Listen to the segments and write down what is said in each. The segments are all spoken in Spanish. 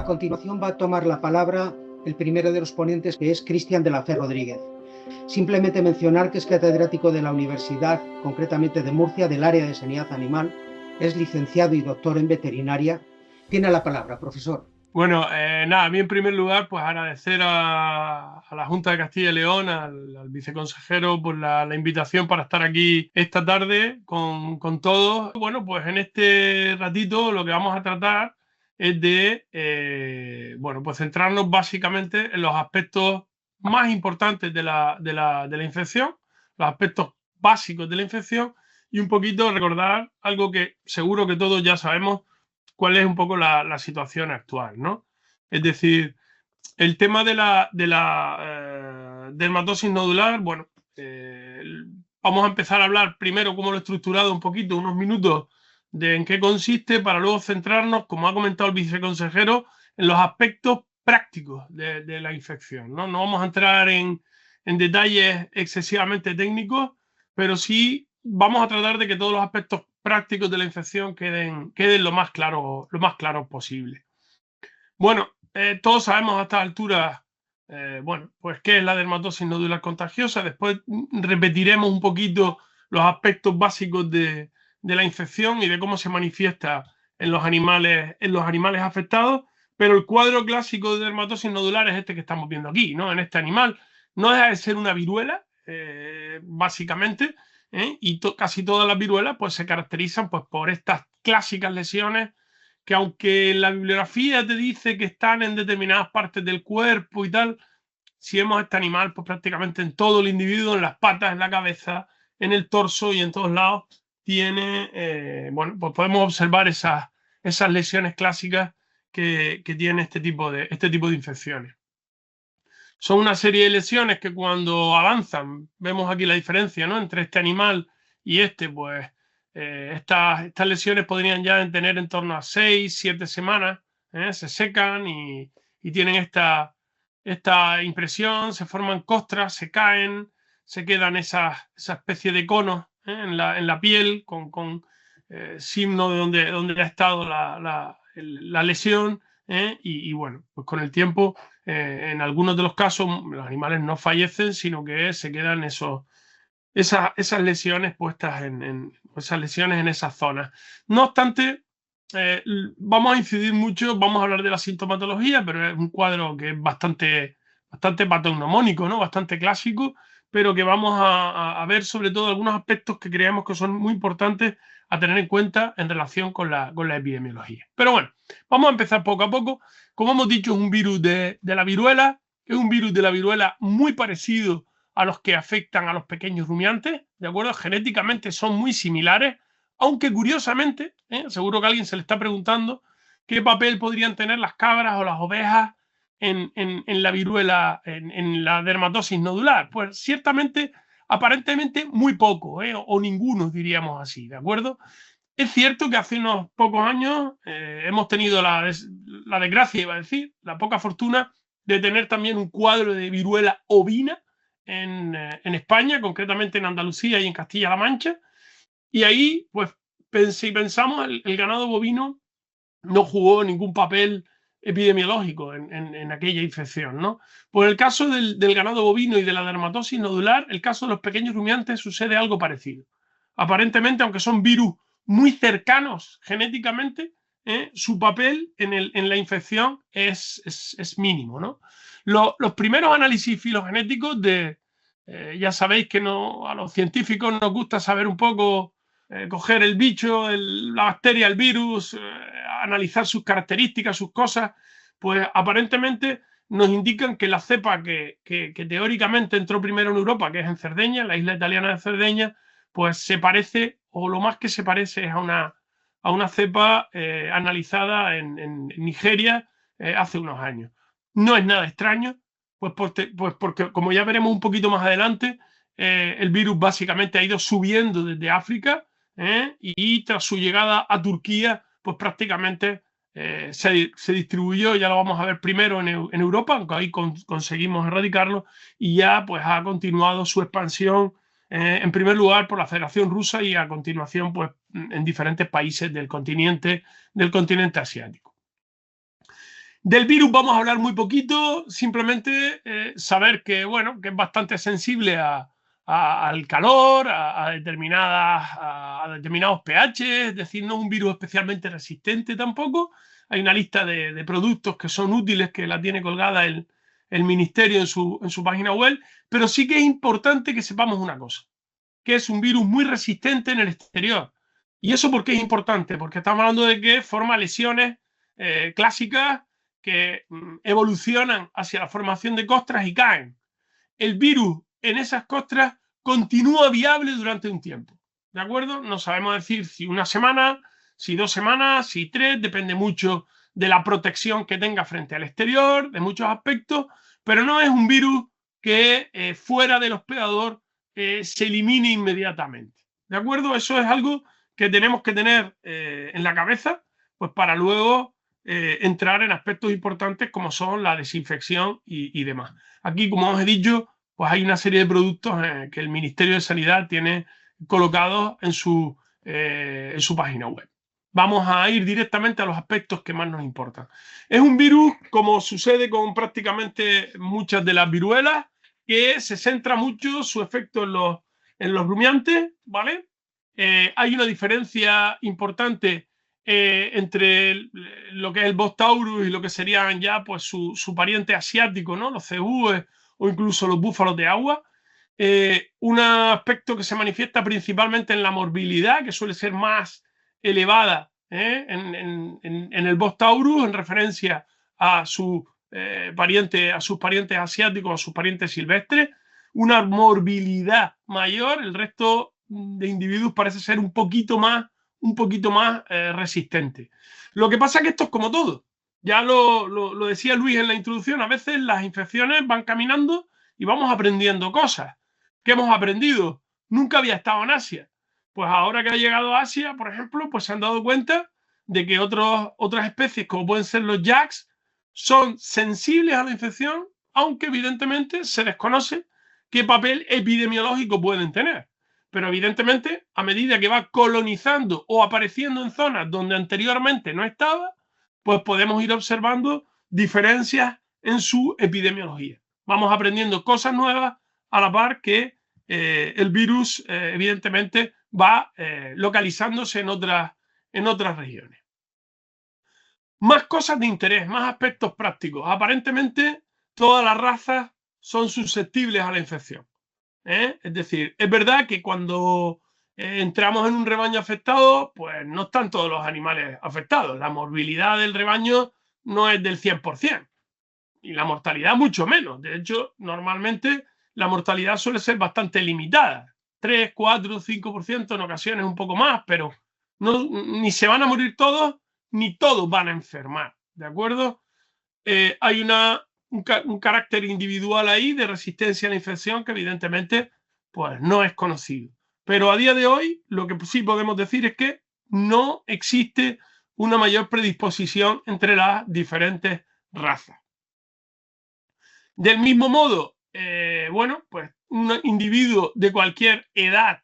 A continuación va a tomar la palabra el primero de los ponentes, que es Cristian de la Fe Rodríguez. Simplemente mencionar que es catedrático de la Universidad, concretamente de Murcia, del área de sanidad animal, es licenciado y doctor en veterinaria. Tiene la palabra, profesor. Bueno, nada, a mí en primer lugar, pues agradecer a la Junta de Castilla y León, al viceconsejero, por la invitación para estar aquí esta tarde con todos. Bueno, pues en este ratito lo que vamos a tratar es de, bueno, pues centrarnos básicamente en los aspectos más importantes de la infección, los aspectos básicos de la infección y un poquito recordar algo que seguro que todos ya sabemos cuál es un poco la situación actual, ¿no? Es decir, el tema de la dermatosis nodular, bueno, vamos a empezar a hablar primero cómo lo he estructurado un poquito, unos minutos de en qué consiste, para luego centrarnos, como ha comentado el viceconsejero, en los aspectos prácticos de la infección, ¿no? No vamos a entrar en detalles excesivamente técnicos, pero sí vamos a tratar de que todos los aspectos prácticos de la infección queden lo más claro posible. Bueno, todos sabemos a esta altura, bueno, pues qué es la dermatosis nodular contagiosa. Después repetiremos un poquito los aspectos básicos de la infección y de cómo se manifiesta en los animales afectados. Pero el cuadro clásico de dermatosis nodular es este que estamos viendo aquí, ¿no? En este animal no deja de ser una viruela, básicamente, y casi todas las viruelas pues se caracterizan pues por estas clásicas lesiones que, aunque la bibliografía te dice que están en determinadas partes del cuerpo y tal, si vemos este animal pues prácticamente en todo el individuo, en las patas, en la cabeza, en el torso y en todos lados tiene, bueno, pues podemos observar esas lesiones clásicas que tiene este tipo de infecciones. Son una serie de lesiones que, cuando avanzan, vemos aquí la diferencia, ¿no?, entre este animal y este, pues estas lesiones podrían ya tener en torno a 6, 7 semanas, se secan y tienen esta impresión, se forman costras, se caen, se quedan esa especie de conos en la piel con signo de donde ha estado la lesión, y bueno, pues con el tiempo, en algunos de los casos, los animales no fallecen, sino que se quedan esas lesiones puestas esas lesiones en esas zonas. No obstante, vamos a incidir mucho, vamos a hablar de la sintomatología, pero es un cuadro que es bastante patognomónico, ¿no?, bastante clásico, pero que vamos a ver sobre todo algunos aspectos que creemos que son muy importantes a tener en cuenta en relación con la epidemiología. Pero bueno, vamos a empezar poco a poco. Como hemos dicho, es un virus de la viruela, es un virus de la viruela muy parecido a los que afectan a los pequeños rumiantes, ¿de acuerdo? Genéticamente son muy similares, aunque curiosamente, seguro que a alguien se le está preguntando qué papel podrían tener las cabras o las ovejas en la viruela, en la dermatosis nodular. Pues ciertamente, aparentemente muy poco, o ninguno, diríamos así, ¿de acuerdo? Es cierto que hace unos pocos años hemos tenido la desgracia, iba a decir, la poca fortuna de tener también un cuadro de viruela ovina en España, concretamente en Andalucía y en Castilla-La Mancha. Y ahí, pues, pensamos, el ganado bovino no jugó ningún papel epidemiológico en aquella infección, ¿no? Por el caso del ganado bovino y de la dermatosis nodular, el caso de los pequeños rumiantes, sucede algo parecido. Aparentemente, aunque son virus muy cercanos genéticamente, su papel en la infección es mínimo, ¿no? Los primeros análisis filogenéticos ya sabéis que a los científicos nos gusta saber un poco, coger el bicho, la bacteria, el virus, analizar sus características, sus cosas. Pues aparentemente nos indican que la cepa que teóricamente entró primero en Europa, que es en Cerdeña, en la isla italiana de Cerdeña, pues se parece, o lo más que se parece, es a una cepa analizada en Nigeria hace unos años. No es nada extraño, pues porque, como ya veremos un poquito más adelante, el virus básicamente ha ido subiendo desde África, y tras su llegada a Turquía, pues prácticamente se distribuyó, ya lo vamos a ver primero en Europa, aunque ahí conseguimos erradicarlo, y ya pues ha continuado su expansión, en primer lugar por la Federación Rusa y a continuación pues en diferentes países del continente asiático. Del virus vamos a hablar muy poquito, simplemente saber que, bueno, que es bastante sensible al calor, a determinados pH, es decir, no es un virus especialmente resistente tampoco. Hay una lista de productos que son útiles que la tiene colgada el ministerio en su página web, pero sí que es importante que sepamos una cosa, que es un virus muy resistente en el exterior. ¿Y eso por qué es importante? Porque estamos hablando de que forma lesiones clásicas que evolucionan hacia la formación de costras y caen. El virus en esas costras continúa viable durante un tiempo. ¿De acuerdo? No sabemos decir si una semana, si 2 semanas, si 3, depende mucho de la protección que tenga frente al exterior, de muchos aspectos, pero no es un virus que fuera del hospedador se elimine inmediatamente. ¿De acuerdo? Eso es algo que tenemos que tener en la cabeza, pues para luego entrar en aspectos importantes como son la desinfección y demás. Aquí, como os he dicho, pues hay una serie de productos que el Ministerio de Sanidad tiene colocados en su página web. Vamos a ir directamente a los aspectos que más nos importan. Es un virus, como sucede con prácticamente muchas de las viruelas, que se centra mucho su efecto en los rumiantes, ¿vale? Hay una diferencia importante entre lo que es el Bos taurus y lo que serían ya pues su pariente asiático, ¿no? Los cebúes o incluso los búfalos de agua. Un aspecto que se manifiesta principalmente en la morbilidad, que suele ser más elevada en el Bos taurus en referencia a sus parientes asiáticos, a sus parientes silvestres, una morbilidad mayor. El resto de individuos parece ser un poquito más resistente. Lo que pasa es que esto es como todo. Ya lo decía Luis en la introducción, a veces las infecciones van caminando y vamos aprendiendo cosas. ¿Qué hemos aprendido? Nunca había estado en Asia. Pues ahora que ha llegado a Asia, por ejemplo, pues se han dado cuenta de que otras especies, como pueden ser los yaks, son sensibles a la infección, aunque evidentemente se desconoce qué papel epidemiológico pueden tener. Pero evidentemente, a medida que va colonizando o apareciendo en zonas donde anteriormente no estaba, pues podemos ir observando diferencias en su epidemiología. Vamos aprendiendo cosas nuevas a la par que el virus evidentemente va localizándose en otras regiones. Más cosas de interés, más aspectos prácticos. Aparentemente todas las razas son susceptibles a la infección. Es decir, es verdad que cuando entramos en un rebaño afectado, pues no están todos los animales afectados. La morbilidad del rebaño no es del 100%. Y la mortalidad mucho menos. De hecho, normalmente la mortalidad suele ser bastante limitada. 3, 4, 5%, en ocasiones un poco más, pero no, ni se van a morir todos, ni todos van a enfermar. ¿De acuerdo? Hay un carácter individual ahí de resistencia a la infección que evidentemente pues, no es conocido. Pero a día de hoy lo que sí podemos decir es que no existe una mayor predisposición entre las diferentes razas. Del mismo modo, bueno, pues un individuo de cualquier edad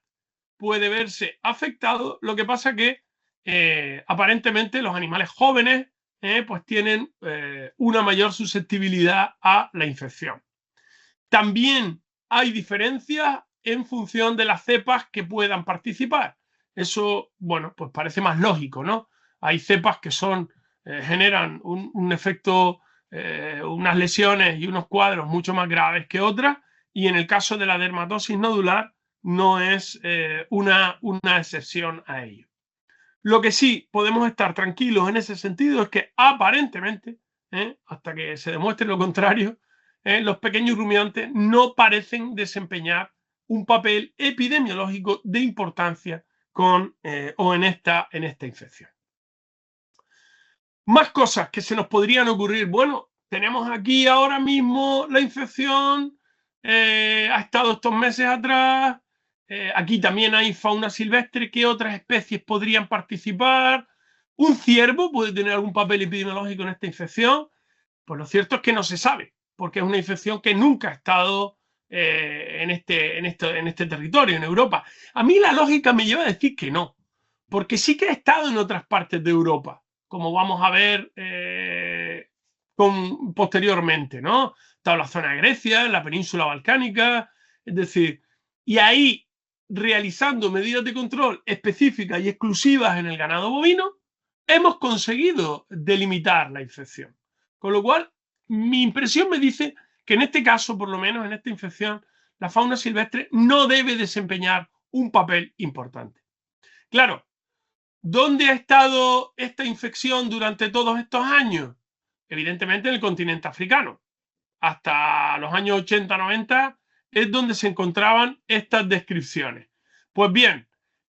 puede verse afectado. Lo que pasa que aparentemente los animales jóvenes pues tienen una mayor susceptibilidad a la infección. También hay diferencias en función de las cepas que puedan participar. Eso, bueno, pues parece más lógico, ¿no? Hay cepas que generan un efecto, unas lesiones y unos cuadros mucho más graves que otras, y en el caso de la dermatosis nodular no es una excepción a ello. Lo que sí podemos estar tranquilos en ese sentido es que aparentemente, hasta que se demuestre lo contrario, los pequeños rumiantes no parecen desempeñar un papel epidemiológico de importancia en esta infección. Más cosas que se nos podrían ocurrir. Bueno, tenemos aquí ahora mismo la infección, ha estado estos meses atrás. Aquí también hay fauna silvestre. ¿Qué otras especies podrían participar? ¿Un ciervo puede tener algún papel epidemiológico en esta infección? Pues lo cierto es que no se sabe, porque es una infección que nunca ha estado en este territorio, en Europa. A mí la lógica me lleva a decir que no, porque sí que ha estado en otras partes de Europa, como vamos a ver posteriormente, ¿no? Está la zona de Grecia, en la península balcánica, es decir, y ahí realizando medidas de control específicas y exclusivas en el ganado bovino, hemos conseguido delimitar la infección. Con lo cual, mi impresión me dice que en este caso, por lo menos en esta infección, la fauna silvestre no debe desempeñar un papel importante. Claro, ¿dónde ha estado esta infección durante todos estos años? Evidentemente en el continente africano. Hasta los años 80-90 es donde se encontraban estas descripciones. Pues bien,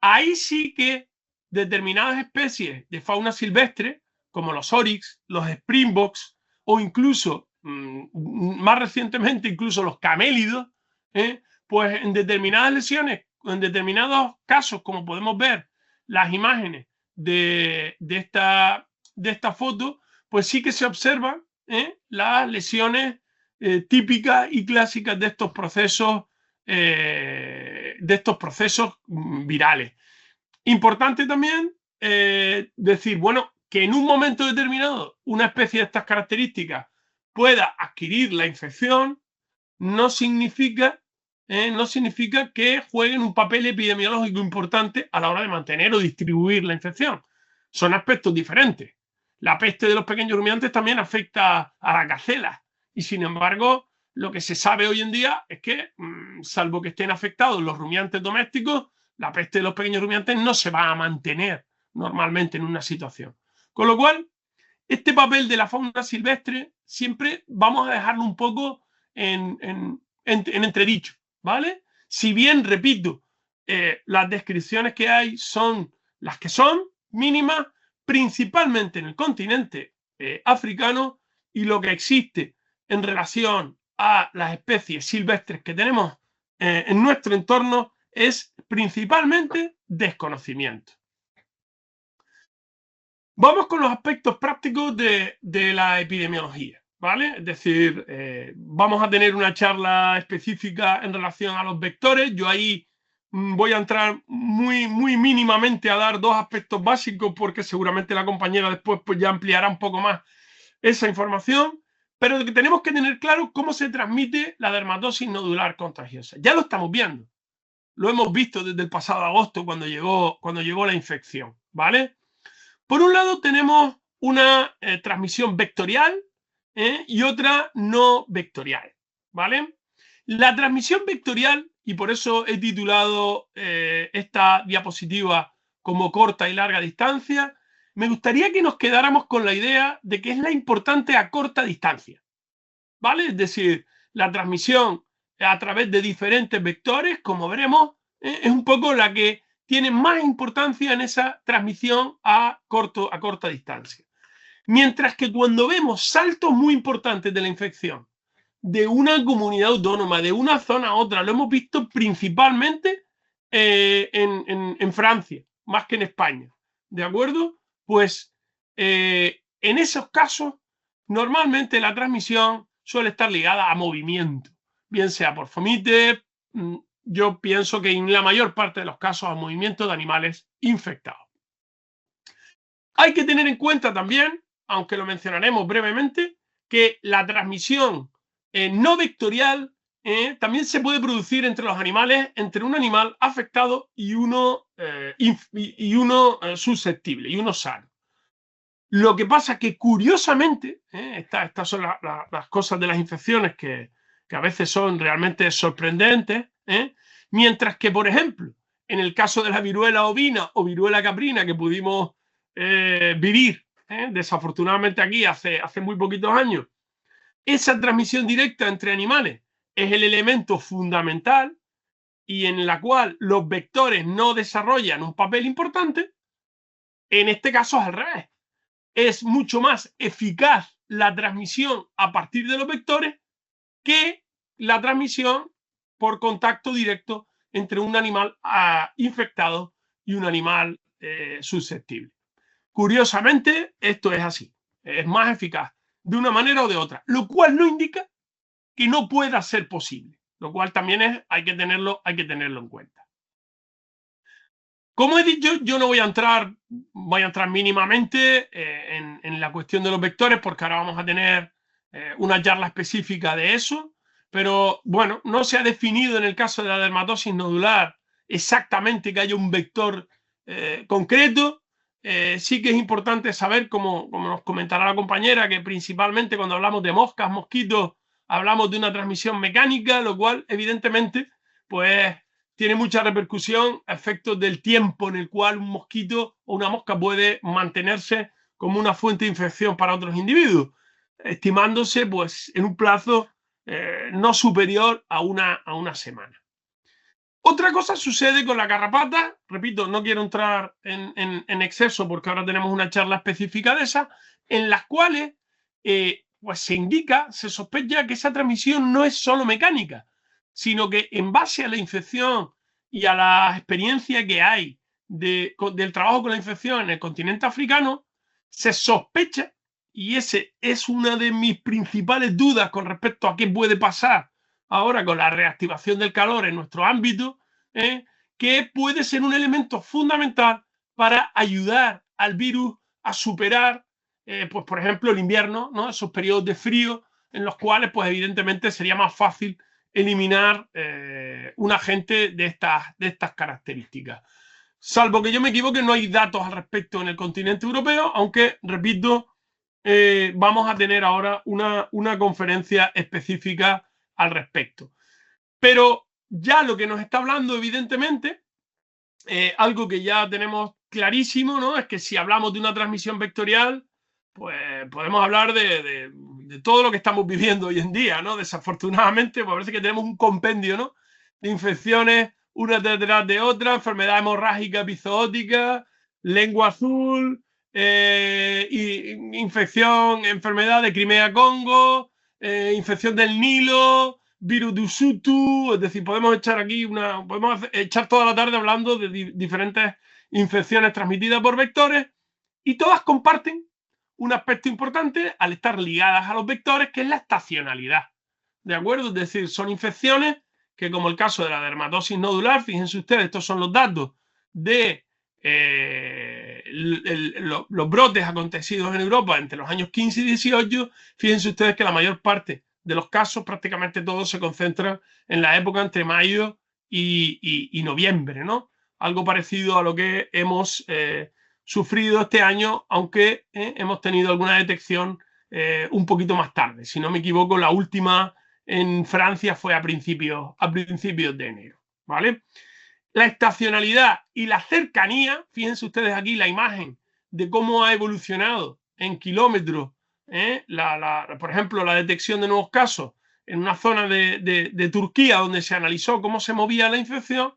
ahí sí que determinadas especies de fauna silvestre, como los oryx, los springboks o incluso, más recientemente, incluso los camélidos, pues en determinadas lesiones, en determinados casos, como podemos ver las imágenes de esta foto, pues sí que se observan las lesiones típicas y clásicas de estos procesos virales. Importante también decir, bueno, que en un momento determinado una especie de estas características pueda adquirir la infección, no significa que jueguen un papel epidemiológico importante a la hora de mantener o distribuir la infección. Son aspectos diferentes. La peste de los pequeños rumiantes también afecta a la gacela y, sin embargo, lo que se sabe hoy en día es que, salvo que estén afectados los rumiantes domésticos, la peste de los pequeños rumiantes no se va a mantener normalmente en una situación. Con lo cual, este papel de la fauna silvestre siempre vamos a dejarlo un poco en entredicho, ¿vale? Si bien, repito, las descripciones que hay son las que son, mínimas, principalmente en el continente africano, y lo que existe en relación a las especies silvestres que tenemos en nuestro entorno es principalmente desconocimiento. Vamos con los aspectos prácticos de la epidemiología, ¿vale? Es decir, vamos a tener una charla específica en relación a los vectores. Yo ahí voy a entrar muy mínimamente a dar dos aspectos básicos, porque seguramente la compañera después pues ya ampliará un poco más esa información, pero que tenemos que tener claro cómo se transmite la dermatosis nodular contagiosa. Ya lo estamos viendo, lo hemos visto desde el pasado agosto cuando llegó la infección, ¿vale? Por un lado tenemos una transmisión vectorial y otra no vectorial, ¿vale? La transmisión vectorial, y por eso he titulado esta diapositiva como corta y larga distancia, me gustaría que nos quedáramos con la idea de que es la importante a corta distancia, ¿vale? Es decir, la transmisión a través de diferentes vectores, como veremos, es un poco la que tiene más importancia en esa transmisión a corta distancia. Mientras que cuando vemos saltos muy importantes de la infección de una comunidad autónoma, de una zona a otra, lo hemos visto principalmente en Francia, más que en España, ¿de acuerdo? Pues en esos casos, normalmente la transmisión suele estar ligada a movimiento, bien sea por fomites, yo pienso que en la mayor parte de los casos a movimiento de animales infectados. Hay que tener en cuenta también, aunque lo mencionaremos brevemente, que la transmisión no vectorial también se puede producir entre los animales, entre un animal afectado y uno susceptible, y uno sano. Lo que pasa que, curiosamente, estas son las cosas de las infecciones que a veces son realmente sorprendentes, mientras que, por ejemplo, en el caso de la viruela ovina o viruela caprina que pudimos vivir, desafortunadamente aquí hace muy poquitos años, esa transmisión directa entre animales es el elemento fundamental y en la cual los vectores no desarrollan un papel importante. En este caso es al revés. Es mucho más eficaz la transmisión a partir de los vectores que la transmisión por contacto directo entre un animal infectado y un animal susceptible. Curiosamente, esto es así. Es más eficaz de una manera o de otra, lo cual no indica que no pueda ser posible, lo cual también hay que tenerlo en cuenta. Como he dicho, yo no voy a entrar mínimamente en la cuestión de los vectores, porque ahora vamos a tener una charla específica de eso, pero bueno, no se ha definido en el caso de la dermatosis nodular exactamente que haya un vector concreto. Sí que es importante saber, como nos comentará la compañera, que principalmente cuando hablamos de moscas, mosquitos, hablamos de una transmisión mecánica, lo cual evidentemente pues tiene mucha repercusión a efectos del tiempo en el cual un mosquito o una mosca puede mantenerse como una fuente de infección para otros individuos, estimándose pues en un plazo no superior a una semana. Otra cosa sucede con la garrapata, repito, no quiero entrar en exceso porque ahora tenemos una charla específica de esa, en las cuales pues se indica, se sospecha que esa transmisión no es solo mecánica, sino que en base a la infección y a la experiencia que hay del trabajo con la infección en el continente africano, se sospecha, y ese es una de mis principales dudas con respecto a qué puede pasar ahora con la reactivación del calor en nuestro ámbito, que puede ser un elemento fundamental para ayudar al virus a superar, pues por ejemplo, el invierno, ¿no? Esos periodos de frío en los cuales, pues evidentemente, sería más fácil eliminar un agente de estas características. Salvo que yo me equivoque, no hay datos al respecto en el continente europeo, aunque, repito, vamos a tener ahora una conferencia específica al respecto. Pero ya lo que nos está hablando, evidentemente, algo que ya tenemos clarísimo, ¿no? Es que si hablamos de una transmisión vectorial, pues podemos hablar de todo lo que estamos viviendo hoy en día, ¿no? Desafortunadamente, pues parece que tenemos un compendio, ¿no? De infecciones, una detrás de otra, enfermedad hemorrágica epizootica, lengua azul, infección, enfermedad de Crimea-Congo, infección del Nilo, virus de Usutu, es decir, podemos echar toda la tarde hablando de diferentes infecciones transmitidas por vectores, y todas comparten un aspecto importante al estar ligadas a los vectores, que es la estacionalidad. ¿De acuerdo? Es decir, son infecciones que, como el caso de la dermatosis nodular, fíjense ustedes, estos son los datos de los brotes acontecidos en Europa entre los años 15 y 18, fíjense ustedes que la mayor parte de los casos, prácticamente todos, se concentran en la época entre mayo y noviembre, ¿no? Algo parecido a lo que hemos sufrido este año, aunque hemos tenido alguna detección un poquito más tarde. Si no me equivoco, la última en Francia fue a principios de enero, ¿vale? La estacionalidad y la cercanía, fíjense ustedes aquí la imagen de cómo ha evolucionado en kilómetros, por ejemplo, la detección de nuevos casos en una zona de Turquía donde se analizó cómo se movía la infección,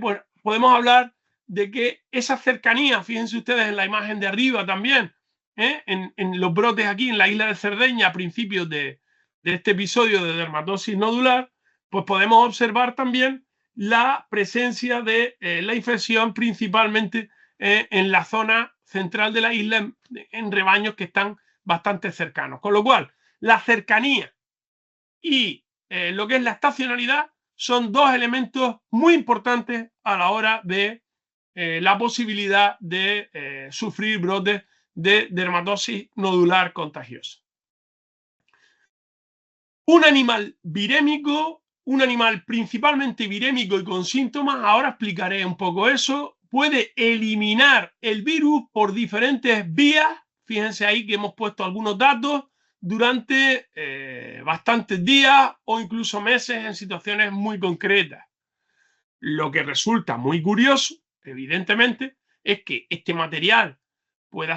pues podemos hablar de que esa cercanía, fíjense ustedes en la imagen de arriba también, en los brotes aquí en la isla de Cerdeña a principios de este episodio de dermatosis nodular, pues podemos observar también la presencia de la infección principalmente en la zona central de la isla, en rebaños que están bastante cercanos. Con lo cual, la cercanía y lo que es la estacionalidad son dos elementos muy importantes a la hora de la posibilidad de sufrir brotes de dermatosis nodular contagiosa. Un animal virémico, un animal principalmente virémico y con síntomas, ahora explicaré un poco eso, puede eliminar el virus por diferentes vías. Fíjense ahí que hemos puesto algunos datos durante bastantes días o incluso meses en situaciones muy concretas. Lo que resulta muy curioso, evidentemente, es que este material pueda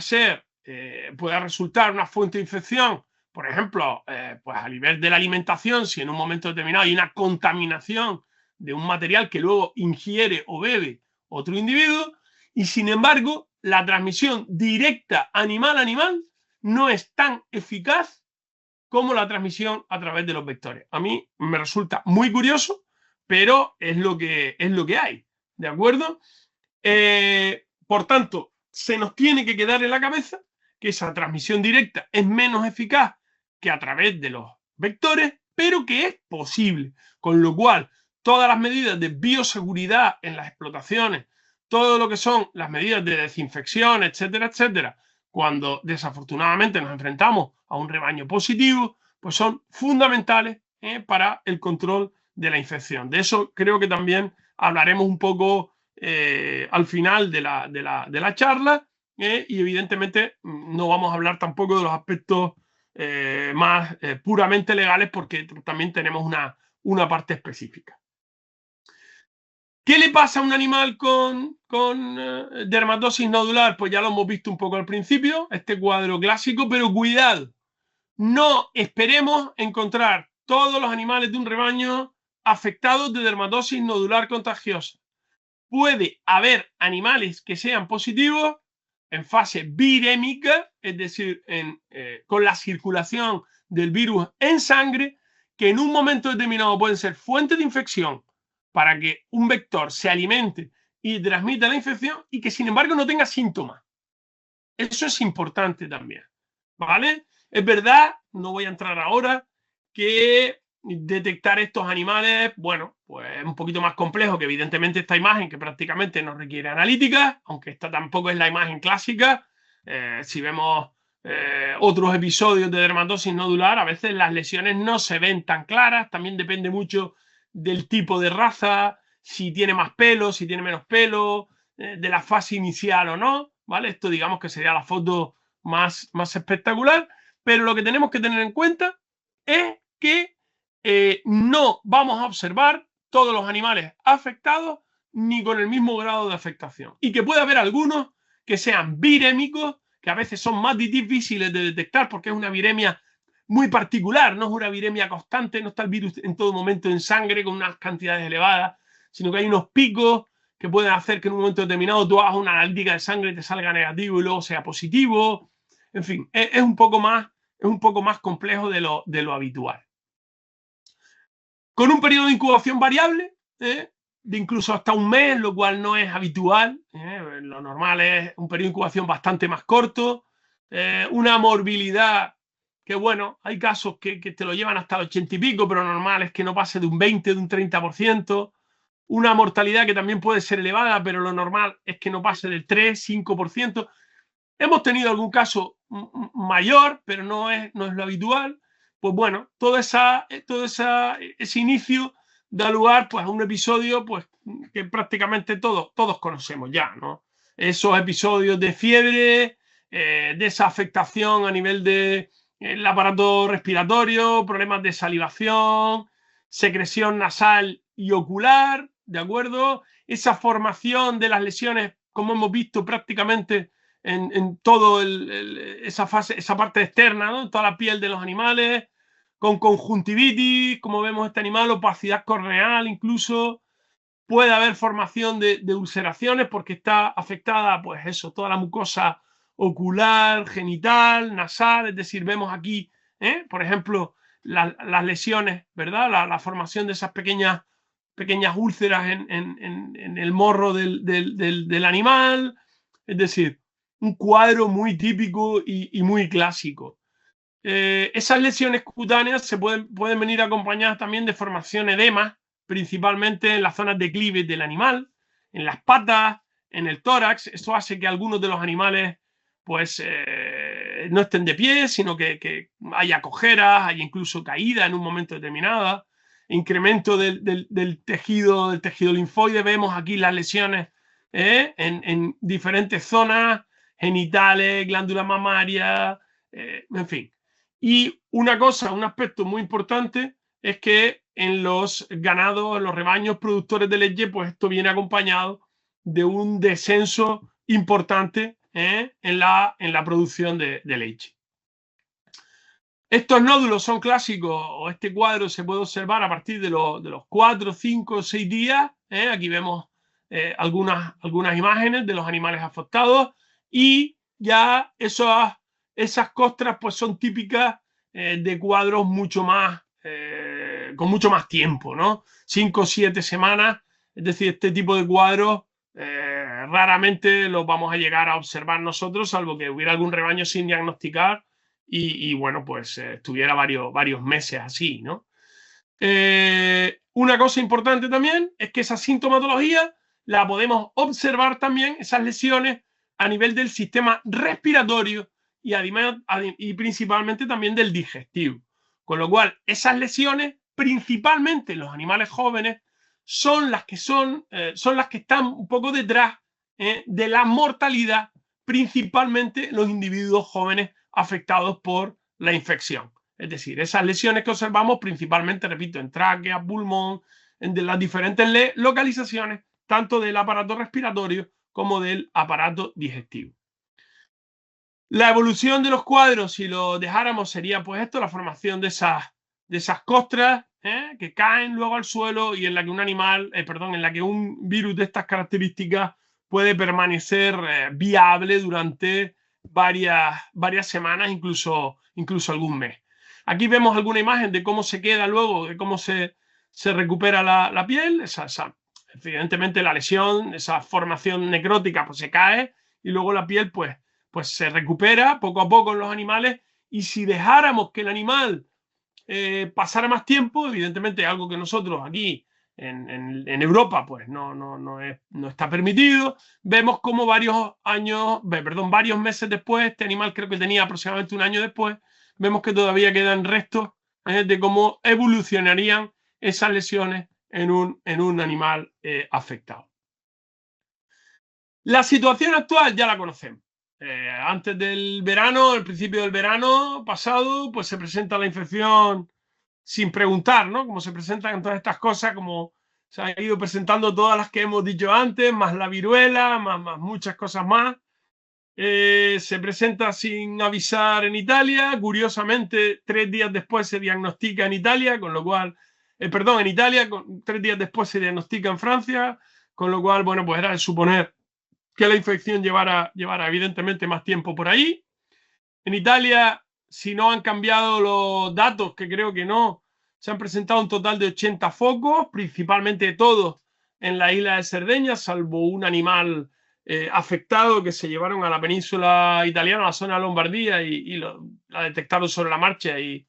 resultar una fuente de infección, por ejemplo, pues a nivel de la alimentación, si en un momento determinado hay una contaminación de un material que luego ingiere o bebe otro individuo, y sin embargo, la transmisión directa animal-animal no es tan eficaz como la transmisión a través de los vectores. A mí me resulta muy curioso, pero es lo que hay, ¿de acuerdo? Por tanto, se nos tiene que quedar en la cabeza que esa transmisión directa es menos eficaz que a través de los vectores, pero que es posible. Con lo cual, todas las medidas de bioseguridad en las explotaciones, todo lo que son las medidas de desinfección, etcétera, etcétera, cuando desafortunadamente nos enfrentamos a un rebaño positivo, pues son fundamentales para el control de la infección. De eso creo que también hablaremos un poco al final de la charla, y evidentemente no vamos a hablar tampoco de los aspectos más puramente legales, porque también tenemos una parte específica. ¿Qué le pasa a un animal con dermatosis nodular? Pues ya lo hemos visto un poco al principio, este cuadro clásico, pero cuidado, no esperemos encontrar todos los animales de un rebaño afectados de dermatosis nodular contagiosa. Puede haber animales que sean positivos en fase virémica, es decir, con la circulación del virus en sangre, que en un momento determinado pueden ser fuente de infección para que un vector se alimente y transmita la infección, y que sin embargo no tenga síntomas. Eso es importante también, ¿vale? Es verdad, no voy a entrar ahora, que detectar estos animales, bueno, pues es un poquito más complejo que evidentemente esta imagen, que prácticamente no requiere analítica, aunque esta tampoco es la imagen clásica. Si vemos otros episodios de dermatosis nodular, a veces las lesiones no se ven tan claras, también depende mucho del tipo de raza, si tiene más pelo, si tiene menos pelo, de la fase inicial o no, ¿vale? Esto digamos que sería la foto más espectacular, pero lo que tenemos que tener en cuenta es que no vamos a observar todos los animales afectados ni con el mismo grado de afectación, y que puede haber algunos que sean virémicos, que a veces son más difíciles de detectar porque es una viremia muy particular, no es una viremia constante, no está el virus en todo momento en sangre con unas cantidades elevadas, sino que hay unos picos que pueden hacer que en un momento determinado tú hagas una analítica de sangre y te salga negativo y luego sea positivo. En fin, es un poco más complejo de lo habitual. Con un periodo de incubación variable, de incluso hasta un mes, lo cual no es habitual. Lo normal es un periodo de incubación bastante más corto. Una morbilidad que, bueno, hay casos que te lo llevan hasta el 80 y pico, pero normal es que no pase de un 20, de un 30%. Una mortalidad que también puede ser elevada, pero lo normal es que no pase del 3-5%. Hemos tenido algún caso mayor, pero no es lo habitual. Pues bueno, todo ese inicio da lugar pues, a un episodio pues, que prácticamente todos conocemos ya, ¿no? Esos episodios de fiebre, de esa afectación a nivel del aparato respiratorio, problemas de salivación, secreción nasal y ocular, ¿de acuerdo? Esa formación de las lesiones, como hemos visto prácticamente en todo esa fase, esa parte externa, ¿no? En toda la piel de los animales, con conjuntivitis, como vemos este animal, opacidad corneal incluso. Puede haber formación de ulceraciones porque está afectada, pues eso, toda la mucosa ocular, genital, nasal, es decir, vemos aquí, por ejemplo, las lesiones, ¿verdad? La formación de esas pequeñas úlceras en el morro del animal, es decir, un cuadro muy típico y muy clásico. Esas lesiones cutáneas se pueden venir acompañadas también de formación edema, principalmente en las zonas de clive del animal, en las patas, en el tórax. Esto hace que algunos de los animales pues no estén de pie, sino que haya cojeras, haya incluso caída en un momento determinado, incremento del tejido linfoide. Vemos aquí las lesiones en diferentes zonas, genitales, glándula mamaria, en fin. Y una cosa, un aspecto muy importante es que en los ganados, en los rebaños productores de leche, pues esto viene acompañado de un descenso importante en la producción de leche. Estos nódulos son clásicos, o este cuadro se puede observar a partir de los 4, 5, 6 días. Aquí vemos algunas imágenes de los animales afectados, y ya esas costras pues son típicas de cuadros mucho más con mucho más tiempo, ¿no? 5 o 7 semanas, es decir, este tipo de cuadros raramente los vamos a llegar a observar nosotros, salvo que hubiera algún rebaño sin diagnosticar y bueno, pues estuviera varios meses así, ¿no? Una cosa importante también es que esa sintomatología la podemos observar también, esas lesiones, a nivel del sistema respiratorio y principalmente también del digestivo. Con lo cual, esas lesiones, principalmente en los animales jóvenes, son las que están un poco detrás de la mortalidad, principalmente en los individuos jóvenes afectados por la infección. Es decir, esas lesiones que observamos principalmente, repito, en tráquea, pulmón, en las diferentes localizaciones, tanto del aparato respiratorio como del aparato digestivo. La evolución de los cuadros, si lo dejáramos, sería pues esto, la formación de esas costras que caen luego al suelo y en la que en la que un virus de estas características puede permanecer viable durante varias semanas, incluso algún mes. Aquí vemos alguna imagen de cómo se queda luego, de cómo se recupera la piel. Evidentemente la lesión, esa formación necrótica, pues se cae y luego la piel pues se recupera poco a poco en los animales. Y si dejáramos que el animal pasara más tiempo, evidentemente algo que nosotros aquí en Europa pues no está permitido, vemos como varios meses después, este animal creo que tenía aproximadamente un año después, vemos que todavía quedan restos de cómo evolucionarían esas lesiones en un animal afectado. La situación actual ya la conocemos. Antes del verano, al principio del verano pasado, pues se presenta la infección sin preguntar, ¿no? Como se presentan todas estas cosas, como se han ido presentando todas las que hemos dicho antes, más la viruela, más muchas cosas más. Se presenta sin avisar en Italia. Curiosamente, 3 días después se diagnostica en Italia, con lo cual, en Italia, 3 días después se diagnostica en Francia, con lo cual, bueno, pues era de suponer que la infección llevara evidentemente más tiempo por ahí. En Italia, si no han cambiado los datos, que creo que no, se han presentado un total de 80 focos, principalmente todos en la isla de Cerdeña, salvo un animal afectado que se llevaron a la península italiana, a la zona de Lombardía, y la detectaron sobre la marcha y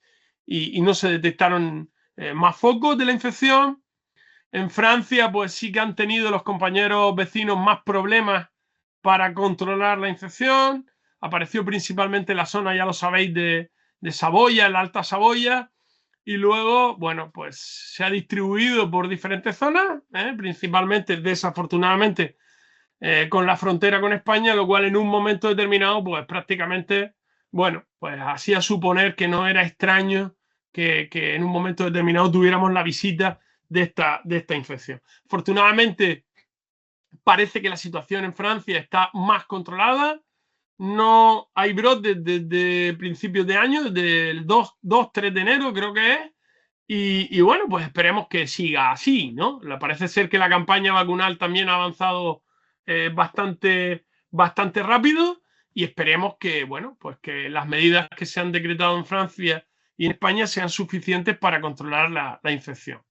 no se detectaron más focos de la infección. En Francia, pues sí que han tenido los compañeros vecinos más problemas para controlar la infección. Apareció principalmente en la zona, ya lo sabéis, de Saboya, en la Alta Saboya, y luego, bueno, pues se ha distribuido por diferentes zonas, principalmente, desafortunadamente, con la frontera con España, lo cual en un momento determinado, pues prácticamente, bueno, pues hacía suponer que no era extraño que en un momento determinado tuviéramos la visita de esta infección. Afortunadamente, parece que la situación en Francia está más controlada. No hay brotes desde principios de año, desde el 2-3 de enero creo que es. Y bueno, pues esperemos que siga así, ¿no? Parece ser que la campaña vacunal también ha avanzado bastante rápido, y esperemos que, bueno, pues que las medidas que se han decretado en Francia y en España sean suficientes para controlar la infección.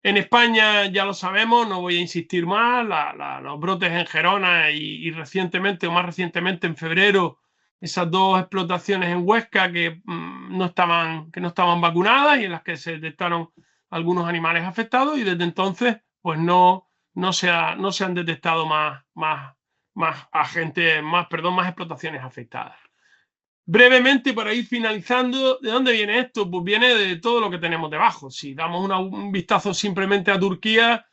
En España ya lo sabemos, no voy a insistir más, los brotes en Gerona y recientemente, o más recientemente en febrero, esas 2 explotaciones en Huesca que no estaban vacunadas y en las que se detectaron algunos animales afectados, y desde entonces pues no se han detectado más explotaciones afectadas. Brevemente, para ir finalizando, ¿de dónde viene esto? Pues viene de todo lo que tenemos debajo. Si damos un vistazo simplemente a Turquía,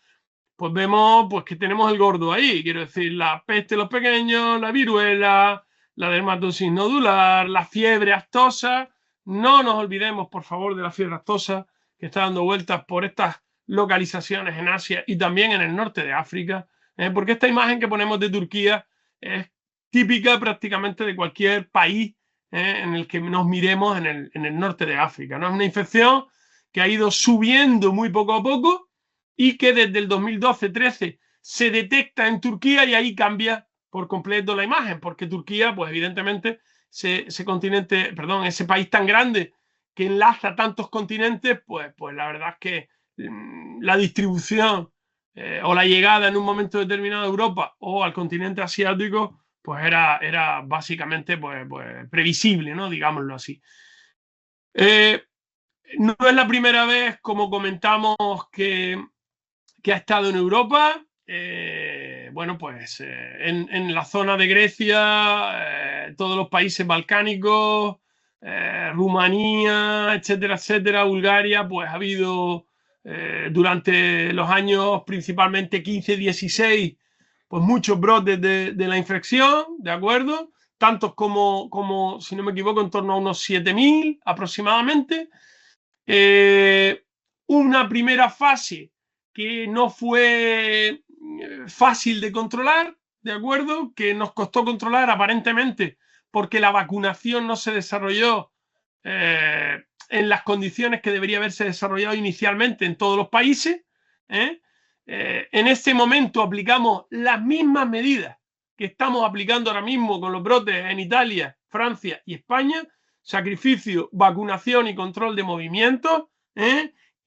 pues vemos pues, que tenemos el gordo ahí. Quiero decir, la peste de los pequeños, la viruela, la dermatosis nodular, la fiebre aftosa. No nos olvidemos, por favor, de la fiebre aftosa, que está dando vueltas por estas localizaciones en Asia y también en el norte de África, porque esta imagen que ponemos de Turquía es típica prácticamente de cualquier país en el que nos miremos en el norte de África, ¿no? Es una infección que ha ido subiendo muy poco a poco y que desde el 2012-13 se detecta en Turquía, y ahí cambia por completo la imagen, porque Turquía, pues evidentemente, ese país tan grande que enlaza tantos continentes, pues la verdad es que la distribución o la llegada en un momento determinado a Europa o al continente asiático, pues era básicamente pues previsible, ¿no? Digámoslo así. No es la primera vez, como comentamos, que ha estado en Europa. Bueno, pues en la zona de Grecia, todos los países balcánicos, Rumanía, etcétera, etcétera, Bulgaria, pues ha habido durante los años principalmente 15-16, pues muchos brotes de la infección, ¿de acuerdo? Tantos como, si no me equivoco, en torno a unos 7.000 aproximadamente. Una primera fase que no fue fácil de controlar, ¿de acuerdo? Que nos costó controlar aparentemente porque la vacunación no se desarrolló en las condiciones que debería haberse desarrollado inicialmente en todos los países. En este momento aplicamos las mismas medidas que estamos aplicando ahora mismo con los brotes en Italia, Francia y España: sacrificio, vacunación y control de movimientos.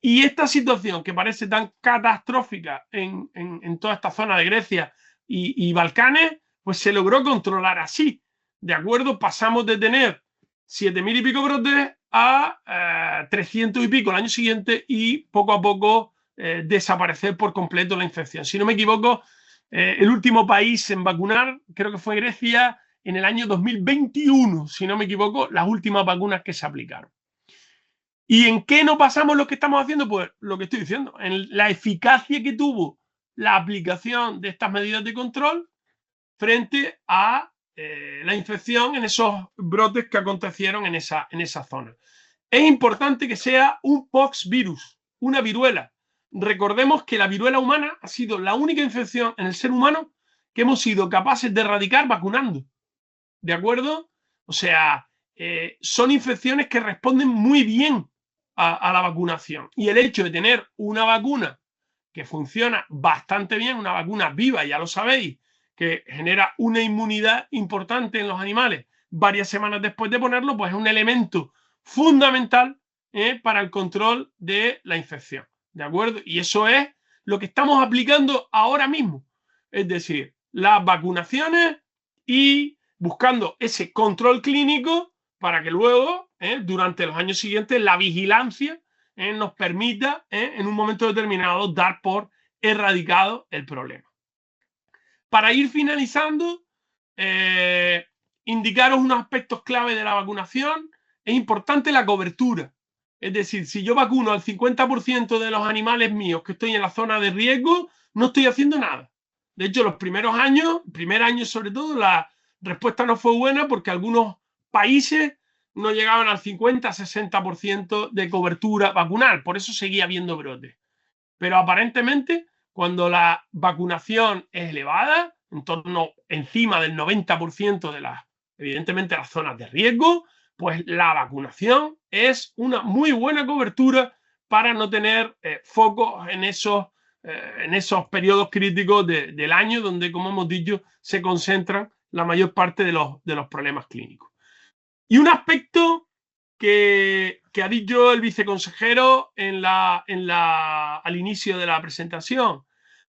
Y esta situación que parece tan catastrófica en toda esta zona de Grecia y Balcanes, pues se logró controlar así, ¿de acuerdo? Pasamos de tener 7.000 y pico brotes a 300 y pico el año siguiente y poco a poco desaparecer por completo la infección. Si no me equivoco, el último país en vacunar creo que fue Grecia en el año 2021, si no me equivoco, las últimas vacunas que se aplicaron. ¿Y en qué no pasamos lo que estamos haciendo? Pues lo que estoy diciendo, en la eficacia que tuvo la aplicación de estas medidas de control frente a la infección en esos brotes que acontecieron en esa zona. Es importante que sea un poxvirus, una viruela. Recordemos que la viruela humana ha sido la única infección en el ser humano que hemos sido capaces de erradicar vacunando. ¿De acuerdo? O sea, son infecciones que responden muy bien a la vacunación. Y el hecho de tener una vacuna que funciona bastante bien, una vacuna viva, ya lo sabéis, que genera una inmunidad importante en los animales varias semanas después de ponerlo, pues es un elemento fundamental para el control de la infección. ¿De acuerdo? Y eso es lo que estamos aplicando ahora mismo. Es decir, las vacunaciones y buscando ese control clínico para que luego, durante los años siguientes, la vigilancia nos permita, en un momento determinado, dar por erradicado el problema. Para ir finalizando, indicaros unos aspectos clave de la vacunación. Es importante la cobertura. Es decir, si yo vacuno al 50% de los animales míos que estoy en la zona de riesgo, no estoy haciendo nada. De hecho, los primeros años, primer año sobre todo, la respuesta no fue buena porque algunos países no llegaban al 50-60% de cobertura vacunal. Por eso seguía habiendo brotes. Pero aparentemente, cuando la vacunación es elevada, en torno encima del 90% de evidentemente, las zonas de riesgo, pues la vacunación es una muy buena cobertura para no tener focos en esos periodos críticos del año donde, como hemos dicho, se concentran la mayor parte de los problemas clínicos. Y un aspecto que ha dicho el viceconsejero al inicio de la presentación: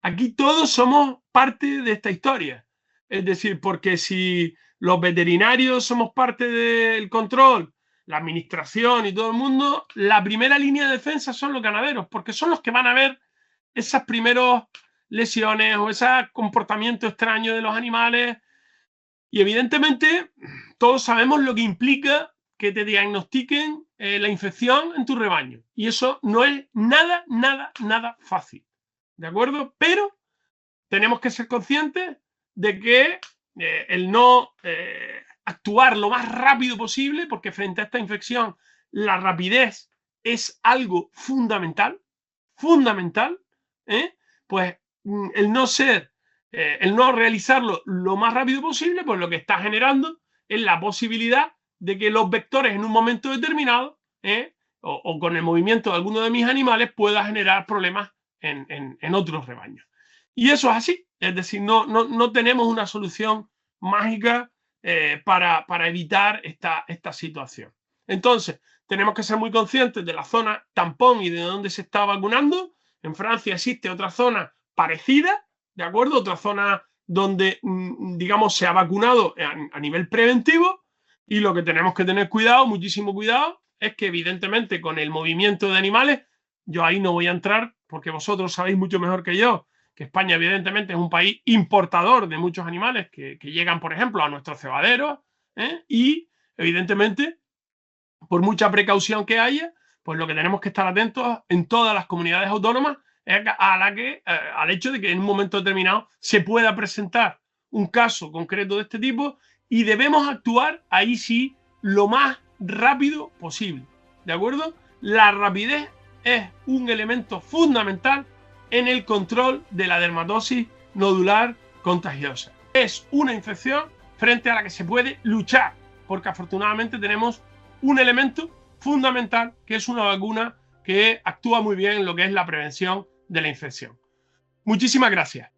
aquí todos somos parte de esta historia. Es decir, porque si los veterinarios somos parte del control, la administración y todo el mundo, la primera línea de defensa son los ganaderos, porque son los que van a ver esas primeras lesiones o ese comportamiento extraño de los animales. Y evidentemente todos sabemos lo que implica que te diagnostiquen la infección en tu rebaño. Y eso no es nada, nada, nada fácil. ¿De acuerdo? Pero tenemos que ser conscientes de que el no actuar lo más rápido posible, porque frente a esta infección la rapidez es algo fundamental, fundamental, pues el no realizarlo lo más rápido posible, pues lo que está generando es la posibilidad de que los vectores en un momento determinado, o con el movimiento de alguno de mis animales, pueda generar problemas en otros rebaños. Y eso es así, es decir, no tenemos una solución mágica para evitar esta situación. Entonces, tenemos que ser muy conscientes de la zona tampón y de dónde se está vacunando. En Francia existe otra zona parecida, ¿de acuerdo? Otra zona donde, digamos, se ha vacunado a nivel preventivo, y lo que tenemos que tener cuidado, muchísimo cuidado, es que evidentemente con el movimiento de animales, yo ahí no voy a entrar porque vosotros sabéis mucho mejor que yo que España evidentemente es un país importador de muchos animales que llegan, por ejemplo, a nuestros cebaderos, y evidentemente por mucha precaución que haya, pues lo que tenemos que estar atentos en todas las comunidades autónomas es al hecho de que en un momento determinado se pueda presentar un caso concreto de este tipo y debemos actuar ahí sí lo más rápido posible. ¿De acuerdo? La rapidez es un elemento fundamental en el control de la dermatosis nodular contagiosa. Es una infección frente a la que se puede luchar, porque afortunadamente tenemos un elemento fundamental que es una vacuna que actúa muy bien en lo que es la prevención de la infección. Muchísimas gracias.